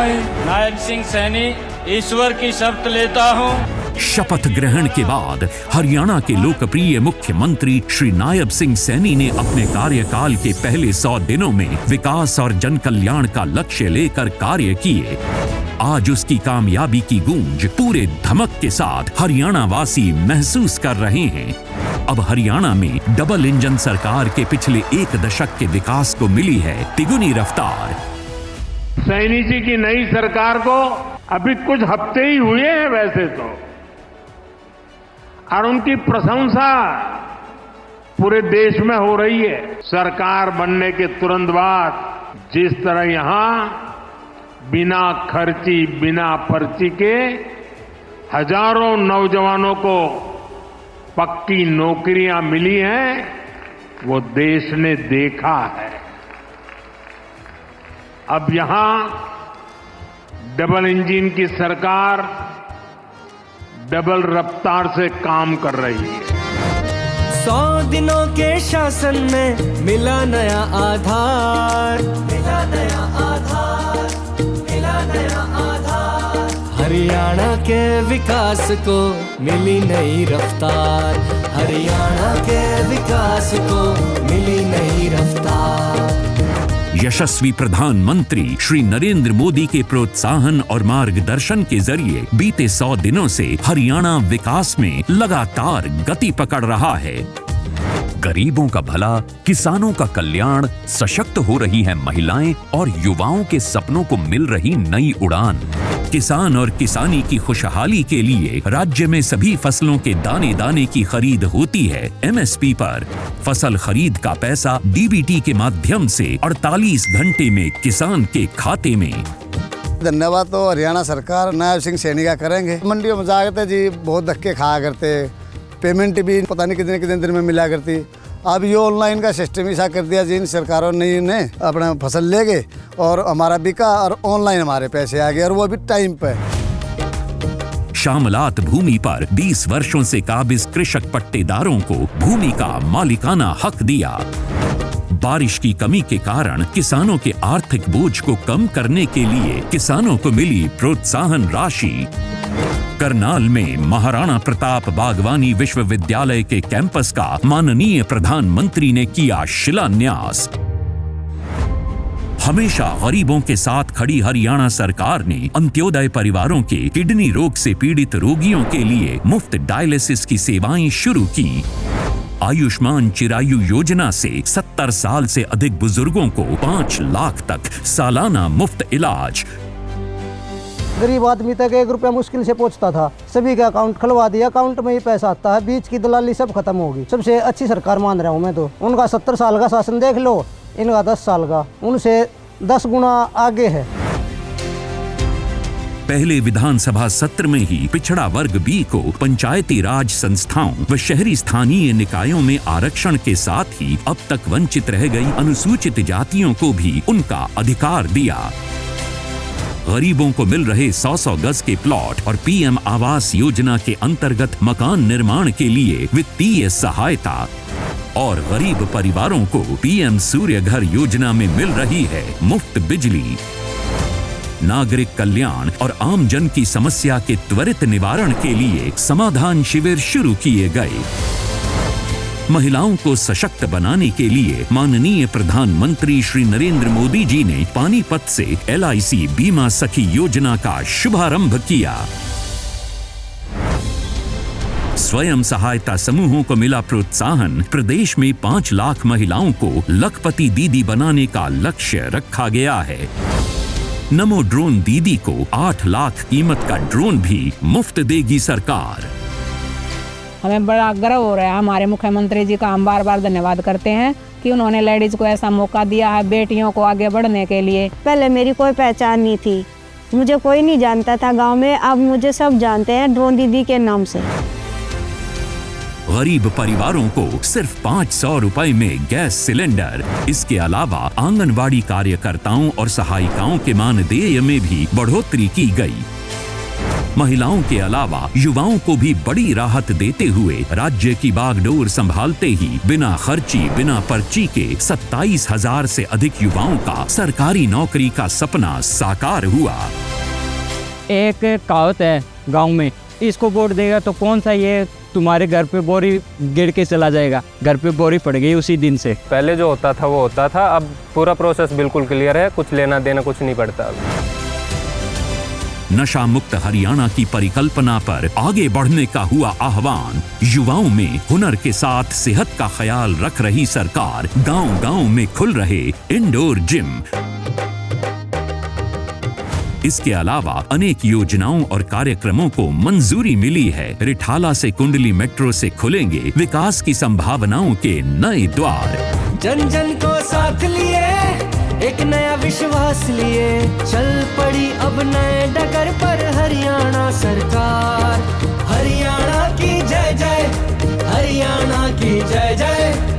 मैं नायब सिंह सैनी ईश्वर की शपथ लेता हूँ। शपथ ग्रहण के बाद हरियाणा के लोकप्रिय मुख्यमंत्री श्री नायब सिंह सैनी ने अपने कार्यकाल के पहले 100 दिनों में विकास और जन कल्याण का लक्ष्य लेकर कार्य किए। आज उसकी कामयाबी की गूंज पूरे धमक के साथ हरियाणा वासी महसूस कर रहे हैं। अब हरियाणा में डबल इंजन सरकार के पिछले 1 दशक के विकास को मिली है तिगुनी रफ्तार। सैनी जी की नई सरकार को अभी कुछ हफ्ते ही हुए हैं वैसे तो, और उनकी प्रशंसा पूरे देश में हो रही है। सरकार बनने के तुरंत बाद जिस तरह यहां बिना खर्ची, बिना पर्ची के हजारों नौजवानों को पक्की नौकरियां मिली हैं, वो देश ने देखा है। अब यहां डबल इंजन की सरकार डबल रफ्तार से काम कर रही है। 100 दिनों के शासन में मिला नया आधार, मिला नया आधार, मिला नया आधार। हरियाणा के विकास को मिली नई रफ्तार, हरियाणा के विकास को मिली नई रफ्तार। यशस्वी प्रधानमंत्री श्री नरेंद्र मोदी के प्रोत्साहन और मार्गदर्शन के जरिए बीते 100 दिनों से हरियाणा विकास में लगातार गति पकड़ रहा है। गरीबों का भला, किसानों का कल्याण, सशक्त हो रही हैं महिलाएं और युवाओं के सपनों को मिल रही नई उड़ान। किसान और किसानी की खुशहाली के लिए राज्य में सभी फसलों के दाने दाने की खरीद होती है MSP पर। फसल खरीद का पैसा DBT के माध्यम से 48 घंटे में किसान के खाते में। धन्यवाद तो हरियाणा सरकार नायब सिंह सैनी का करेंगे। मंडियों में जाते जी बहुत धक्के खाया करते, पेमेंट भी पता नहीं कितने दिन में मिला करती। अब ये ऑनलाइन का सिस्टम ऐसा कर दिया जिन सरकारों ने अपना फसल ले गए और हमारा बिका और ऑनलाइन हमारे पैसे आ गए, और वो भी टाइम पे। शामलात भूमि पर 20 वर्षों से काबिज कृषक पट्टेदारों को भूमि का मालिकाना हक दिया। बारिश की कमी के कारण किसानों के आर्थिक बोझ को कम करने के लिए किसानों को मिली प्रोत्साहन राशि। करनाल में महाराणा प्रताप बागवानी विश्वविद्यालय के कैंपस का माननीय प्रधानमंत्री ने किया शिलान्यास। हमेशा गरीबों के साथ खड़ी हरियाणा सरकार ने अंत्योदय परिवारों के किडनी रोग से पीड़ित रोगियों के लिए मुफ्त डायलिसिस की सेवाएं शुरू की। आयुष्मान चिरायु योजना से 70 साल से अधिक बुजुर्गों को 5 लाख तक सालाना मुफ्त इलाज। गरीब आदमी तक 1 रुपया मुश्किल से पहुंचता था, सभी का अकाउंट खुलवा दिया, अकाउंट में ही पैसा आता है, बीच की दलाली सब खत्म होगी। सबसे अच्छी सरकार मान रहा हूँ मैं तो। उनका 70 साल का शासन देख लो, इनका 10 साल का, उनसे 10 गुना आगे है। पहले विधानसभा सत्र में ही पिछड़ा वर्ग B को पंचायती राज संस्थाओं व शहरी स्थानीय निकायों में आरक्षण के साथ ही अब तक वंचित रह गई अनुसूचित जातियों को भी उनका अधिकार दिया। गरीबों को मिल रहे 100-100 गज के प्लॉट और PM आवास योजना के अंतर्गत मकान निर्माण के लिए वित्तीय सहायता, और गरीब परिवारों को PM सूर्य घर योजना में मिल रही है मुफ्त बिजली। नागरिक कल्याण और आम जन की समस्या के त्वरित निवारण के लिए समाधान शिविर शुरू किए गए। महिलाओं को सशक्त बनाने के लिए माननीय प्रधानमंत्री श्री नरेंद्र मोदी जी ने पानीपत से LIC बीमा सखी योजना का शुभारंभ किया। स्वयं सहायता समूहों को मिला प्रोत्साहन। प्रदेश में 5 लाख महिलाओं को लखपति दीदी बनाने का लक्ष्य रखा गया है। नमो ड्रोन दीदी को 8 लाख कीमत का ड्रोन भी मुफ्त देगी सरकार। हमें बड़ा गर्व हो रहा है। हमारे मुख्यमंत्री जी का हम बार बार धन्यवाद करते हैं कि उन्होंने लेडीज को ऐसा मौका दिया है बेटियों को आगे बढ़ने के लिए। पहले मेरी कोई पहचान नहीं थी, मुझे कोई नहीं जानता था गांव में, अब मुझे सब जानते हैं ड्रोन दीदी के नाम से। गरीब परिवारों को सिर्फ 500 रुपए में गैस सिलेंडर। इसके अलावा आंगनवाड़ी कार्यकर्ताओं और सहायिकाओं के मानदेय में भी बढ़ोतरी की गई। महिलाओं के अलावा युवाओं को भी बड़ी राहत देते हुए राज्य की बागडोर संभालते ही बिना खर्ची बिना पर्ची के 27,000 से अधिक युवाओं का सरकारी नौकरी का सपना साकार हुआ। एक कहावत है गांव में, इसको वोट देगा तो कौन सा ये तुम्हारे घर पे बोरी गिर के चला जाएगा। घर पे बोरी पड़ गई उसी दिन से। पहले जो होता था वो होता था, अब पूरा प्रोसेस बिल्कुल क्लियर है, कुछ लेना देना कुछ नहीं पड़ता। नशा मुक्त हरियाणा की परिकल्पना पर आगे बढ़ने का हुआ आह्वान। युवाओं में हुनर के साथ सेहत का ख्याल रख रही सरकार। गांव-गांव में खुल रहे इंडोर जिम। इसके अलावा अनेक योजनाओं और कार्यक्रमों को मंजूरी मिली है। रिठाला से कुंडली मेट्रो से खुलेंगे विकास की संभावनाओं के नए द्वार। जन जन को साथ लिए एक नया विश्वास लिए चल पड़ी अब नए डगर पर हरियाणा सरकार। हरियाणा की जय जय, हरियाणा की जय जय।